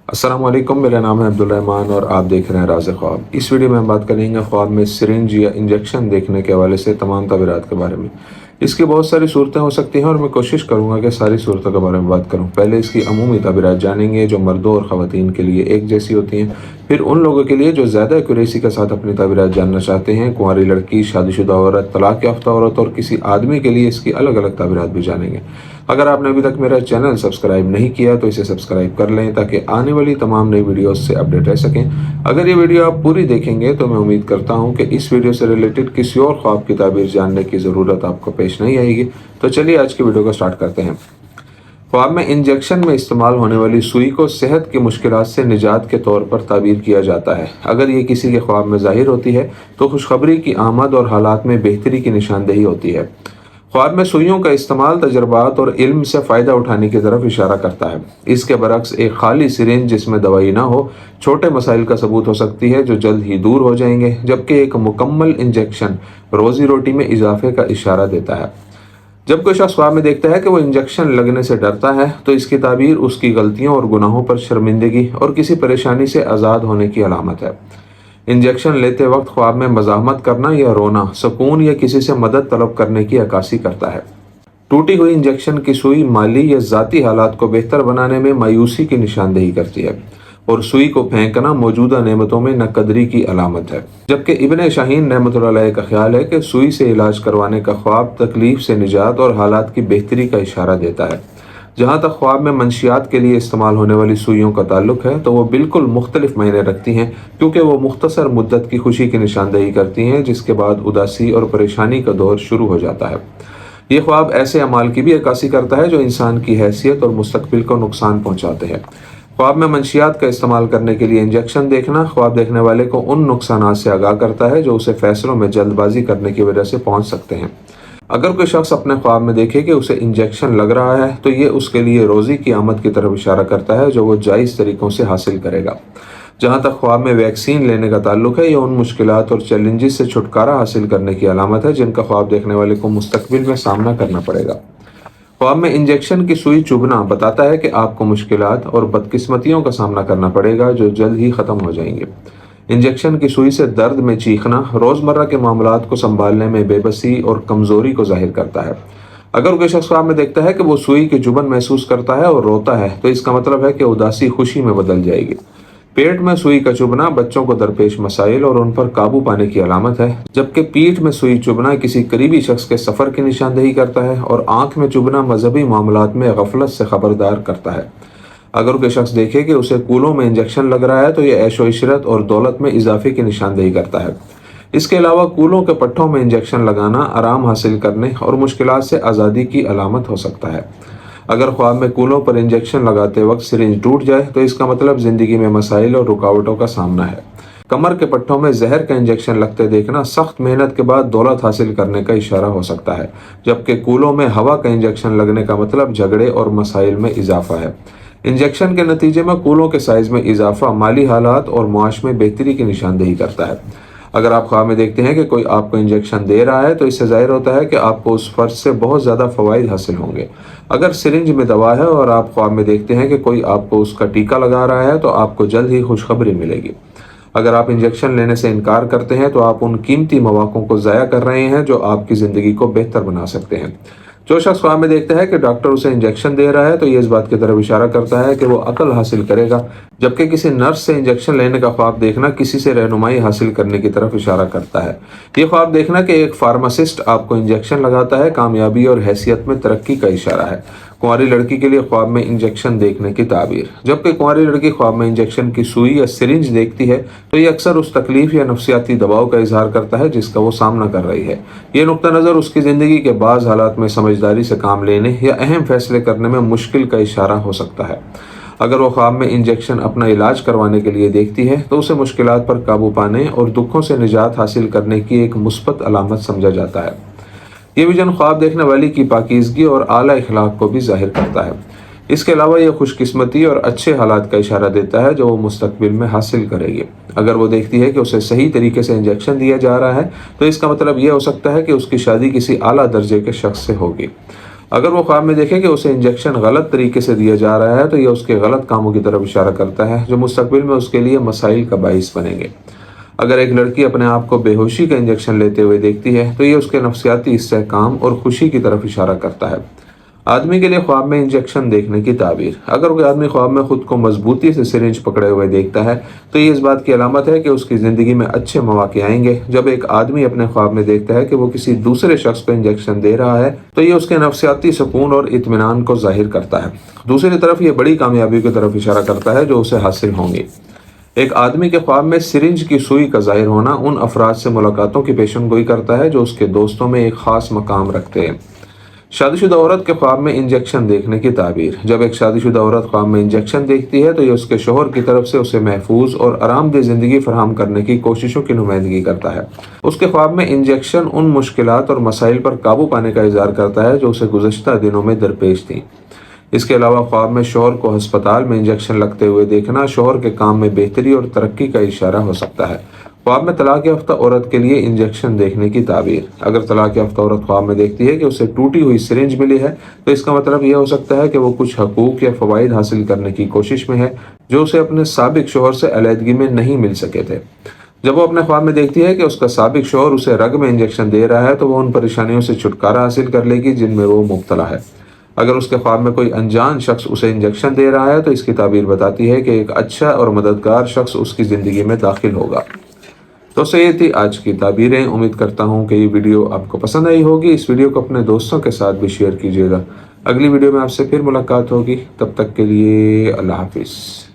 अस्सलाम वालेकुम, मेरा नाम है अब्दुल रहमान और आप देख रहे हैं राज़ ख्वाब। इस वीडियो में हम बात करेंगे ख्वाब में सिरिंज या इंजेक्शन देखने के हवाले से तमाम तबीरात के बारे में। इसकी बहुत सारी सूरतें हो सकती हैं और मैं कोशिश करूंगा कि सारी सूरतों के बारे में बात करूं। पहले इसकी अमूमी तबीरात जानेंगे जो मर्दों और ख़वातीन के लिए एक जैसी होती हैं। फिर उन लोगों के लिए जो ज़्यादा एक्यूरेसी के साथ अपनी तबीरात जानना चाहते हैं, कुंवारी लड़की, शादीशुदा औरत, तलाक याफ्ता औरत और किसी आदमी के लिए इसकी अलग अलग तबीरात भी जानेंगे। अगर आपने अभी तक मेरा चैनल सब्सक्राइब नहीं किया तो इसे सब्सक्राइब कर लें ताकि आने वाली तमाम नई वीडियोस से अपडेट रह सकें। अगर ये वीडियो आप पूरी देखेंगे तो मैं उम्मीद करता हूँ कि इस वीडियो से रिलेटेड किसी और ख्वाब की ताबीर जानने की ज़रूरत आपको पेश नहीं आएगी। तो चलिए आज की वीडियो को स्टार्ट करते हैं। ख्वाब में इंजेक्शन में इस्तेमाल होने वाली सुई को सेहत की मुश्किलात से निजात के तौर पर ताबीर किया जाता है। अगर ये किसी के ख्वाब में ज़ाहिर होती है तो खुशखबरी की आमद और हालात में बेहतरी की निशानदेही होती है। ख्वाब में सुइयों का इस्तेमाल तजर्बात और इल्म से फ़ायदा उठाने की तरफ इशारा करता है। इसके बरक्स एक खाली सिरिंज जिसमें दवाई ना हो छोटे मसाइल का सबूत हो सकती है जो जल्द ही दूर हो जाएंगे, जबकि एक मुकम्मल इंजेक्शन रोज़ी रोटी में इजाफे का इशारा देता है। जब कोई शख्स ख्वाब में देखता है कि वो इंजेक्शन लगने से डरता है तो इसकी ताबीर उसकी गलतियों और गुनाहों पर शर्मिंदगी और किसी परेशानी से आज़ाद होने की अलामत है। इंजेक्शन लेते वक्त ख्वाब में मज़ाहमत करना या रोना सुकून या किसी से मदद तलब करने की अक्कासी करता है। टूटी हुई इंजेक्शन की सुई माली या ज़ाती हालात को बेहतर बनाने में मायूसी की निशानदेही करती है और सुई को फेंकना मौजूदा नेमतों में नकदरी की अलामत है। जबकि इब्ने शाहीन रहमतुल्लाह अलैह का ख्याल है कि सुई से इलाज करवाने का ख्वाब तकलीफ से निजात और हालात की बेहतरी का इशारा देता है। जहाँ तक ख्वाब में मंशियात के लिए इस्तेमाल होने वाली सुइयों का ताल्लुक है तो वो बिल्कुल मुख्तलिफ मायने रखती हैं, क्योंकि वो मुख्तसर मुद्दत की खुशी की निशानदेही करती हैं जिसके बाद उदासी और परेशानी का दौर शुरू हो जाता है। ये ख्वाब ऐसे अमाल की भी अक्कासी करता है जो इंसान की हैसियत और मुस्तकबिल को नुकसान पहुँचाते हैं। ख्वाब में मंशियात का इस्तेमाल करने के लिए इंजेक्शन देखना ख्वाब देखने वाले को उन नुकसानात से आगाह करता है जो उसे फैसलों में जल्दबाजी करने की वजह से पहुँच सकते हैं। अगर कोई शख्स अपने ख्वाब में देखे कि उसे इंजेक्शन लग रहा है तो ये उसके लिए रोज़ी की आमद की तरफ इशारा करता है जो वो जायज़ तरीक़ों से हासिल करेगा। जहाँ तक ख्वाब में वैक्सीन लेने का ताल्लुक है, ये उन मुश्किलात और चैलेंजेस से छुटकारा हासिल करने की अलामत है जिनका ख्वाब देखने वाले को मुस्तकबिल में सामना करना पड़ेगा। ख्वाब में इंजेक्शन की सुई चुभना बताता है कि आपको मुश्किलात और बदकिस्मतियों का सामना करना पड़ेगा जो जल्द ही ख़त्म हो जाएंगे। इंजेक्शन की सुई से दर्द में चीखना रोज़मर्रा के मामलात को संभालने में बेबसी और कमज़ोरी को जाहिर करता है। अगर कोई शख्स ख्वाब में देखता है कि वो सुई की चुभन महसूस करता है और रोता है तो इसका मतलब है कि उदासी खुशी में बदल जाएगी। पेट में सुई का चुभना बच्चों को दरपेश मसाइल और उन पर काबू पाने की अलामत है, जबकि पीठ में सुई चुभना किसी करीबी शख्स के सफ़र की निशानदेही करता है और आँख में चुभना मजहबी मामलात में गफलत से खबरदार करता है। अगर कोई शख्स देखे कि उसे कूलों में इंजेक्शन लग रहा है तो यह ऐशो इशरत और दौलत में इजाफे की निशानदेही करता है। इसके अलावा कूलों के पट्टों में इंजेक्शन लगाना आराम हासिल करने और मुश्किलात से आज़ादी की अलामत हो सकता है। अगर ख्वाब में कूलों पर इंजेक्शन लगाते वक्त सिरिंज टूट जाए तो इसका मतलब ज़िंदगी में मसाइल और रुकावटों का सामना है। कमर के पट्टों में जहर का इंजेक्शन लगते देखना सख्त मेहनत के बाद दौलत हासिल करने का इशारा हो सकता है, जबकि कूलों में हवा का इंजेक्शन लगने का मतलब झगड़े और मसाइल में इजाफा है। इंजेक्शन के नतीजे में कूलों के साइज़ में इजाफा माली हालात और मुआश में बेहतरी की निशानदेही करता है। अगर आप ख्वाब में देखते हैं कि कोई आपको इंजेक्शन दे रहा है तो इससे ज़ाहिर होता है कि आपको उस फर्ज से बहुत ज़्यादा फ़वाइद हासिल होंगे। अगर सिरिंज में दवा है और आप ख्वाब में देखते हैं कि कोई आपको उसका टीका लगा रहा है तो आपको जल्द ही खुशखबरी मिलेगी। अगर आप इंजेक्शन लेने से इनकार करते हैं तो आप उन कीमती मौक़ों को ज़ाया कर रहे हैं जो आपकी ज़िंदगी को बेहतर बना सकते हैं। जो शख्स ख्वाब में देखता है कि डॉक्टर उसे इंजेक्शन दे रहा है तो ये इस बात की तरफ इशारा करता है कि वो अकल हासिल करेगा, जबकि किसी नर्स से इंजेक्शन लेने का ख्वाब देखना किसी से रहनुमाई हासिल करने की तरफ इशारा करता है। ये ख्वाब देखना कि एक फार्मासिस्ट आपको इंजेक्शन लगाता है कामयाबी और हैसियत में तरक्की का इशारा है। कुंवारी लड़की के लिए ख्वाब में इंजेक्शन देखने की ताबीर। जबकि कुंवारी लड़की ख्वाब में इंजेक्शन की सुई या सिरिंज देखती है तो ये अक्सर उस तकलीफ या नफ्सियाती दबाव का इजहार करता है जिसका वो सामना कर रही है। ये नुक्ता नज़र उसकी ज़िंदगी के बाज़ हालात में समझदारी से काम लेने या अहम फैसले करने में मुश्किल का इशारा हो सकता है। अगर वो ख्वाब में इंजेक्शन अपना इलाज करवाने के लिए देखती है तो उसे मुश्किलात पर काबू पाने और दुखों से निजात हासिल करने की एक मुस्बत अलामत समझा जाता है। ये विजन ख्वाब देखने वाली की पाकीज़गी और आला इखलाक को भी जाहिर करता है। इसके अलावा यह खुशकिस्मती और अच्छे हालात का इशारा देता है जो वो मुस्तकबिल में हासिल करेगी। अगर वो देखती है कि उसे सही तरीके से इंजेक्शन दिया जा रहा है तो इसका मतलब यह हो सकता है कि उसकी शादी किसी आला दर्जे के शख्स से होगी। اگر وہ خواب میں دیکھے کہ اسے انجیکشن غلط طریقے سے دیا جا رہا ہے تو یہ اس کے غلط کاموں کی طرف اشارہ کرتا ہے جو مستقبل میں اس کے لیے مسائل کا باعث بنیں گے۔ اگر ایک لڑکی اپنے آپ کو بے ہوشی کا انجیکشن لیتے ہوئے دیکھتی ہے تو یہ اس کے نفسیاتی استحکام اور خوشی کی طرف اشارہ کرتا ہے۔ آدمی کے لیے خواب میں انجیکشن دیکھنے کی تعبیر۔ اگر کوئی آدمی خواب میں خود کو مضبوطی سے سرنج پکڑے ہوئے دیکھتا ہے تو یہ اس بات کی علامت ہے کہ اس کی زندگی میں اچھے مواقع آئیں گے۔ جب ایک آدمی اپنے خواب میں دیکھتا ہے کہ وہ کسی دوسرے شخص کو انجیکشن دے رہا ہے تو یہ اس کے نفسیاتی سکون اور اطمینان کو ظاہر کرتا ہے۔ دوسری طرف یہ بڑی کامیابی کی طرف اشارہ کرتا ہے جو اسے حاصل ہوں گی۔ ایک آدمی کے خواب میں سرنج کی سوئی کا ظاہر ہونا ان افراد سے ملاقاتوں کی پیشن گوئی کرتا ہے جو اس کے دوستوں میں ایک خاص مقام رکھتے ہیں۔ شادی شدہ عورت کے خواب میں انجیکشن دیکھنے کی تعبیر۔ جب ایک شادی شدہ عورت خواب میں انجیکشن دیکھتی ہے تو یہ اس کے شوہر کی طرف سے اسے محفوظ اور آرام دہ زندگی فراہم کرنے کی کوششوں کی نمائندگی کرتا ہے۔ اس کے خواب میں انجیکشن ان مشکلات اور مسائل پر قابو پانے کا اظہار کرتا ہے جو اسے گزشتہ دنوں میں درپیش تھیں۔ اس کے علاوہ خواب میں شوہر کو ہسپتال میں انجیکشن لگتے ہوئے دیکھنا شوہر کے کام میں بہتری اور ترقی کا اشارہ ہو سکتا ہے۔ خواب میں طلاق یافتہ عورت کے لیے انجیکشن دیکھنے کی تعبیر۔ اگر طلاق یافتہ عورت خواب میں دیکھتی ہے کہ اسے ٹوٹی ہوئی سرنج ملی ہے تو اس کا مطلب یہ ہو سکتا ہے کہ وہ کچھ حقوق یا فوائد حاصل کرنے کی کوشش میں ہے جو اسے اپنے سابق شوہر سے علیحدگی میں نہیں مل سکے تھے۔ جب وہ اپنے خواب میں دیکھتی ہے کہ اس کا سابق شوہر اسے رگ میں انجیکشن دے رہا ہے تو وہ ان پریشانیوں سے چھٹکارا حاصل کر لے گی جن میں وہ مبتلا ہے۔ اگر اس کے خواب میں کوئی انجان شخص اسے انجیکشن دے رہا ہے تو اس کی تعبیر بتاتی ہے کہ ایک اچھا اور مددگار شخص اس کی زندگی میں داخل ہوگا۔ تو یہ تھی آج کی تعبیریں۔ امید کرتا ہوں کہ یہ ویڈیو آپ کو پسند آئی ہوگی۔ اس ویڈیو کو اپنے دوستوں کے ساتھ بھی شیئر کیجیے گا۔ اگلی ویڈیو میں آپ سے پھر ملاقات ہوگی، تب تک کے لیے اللہ حافظ۔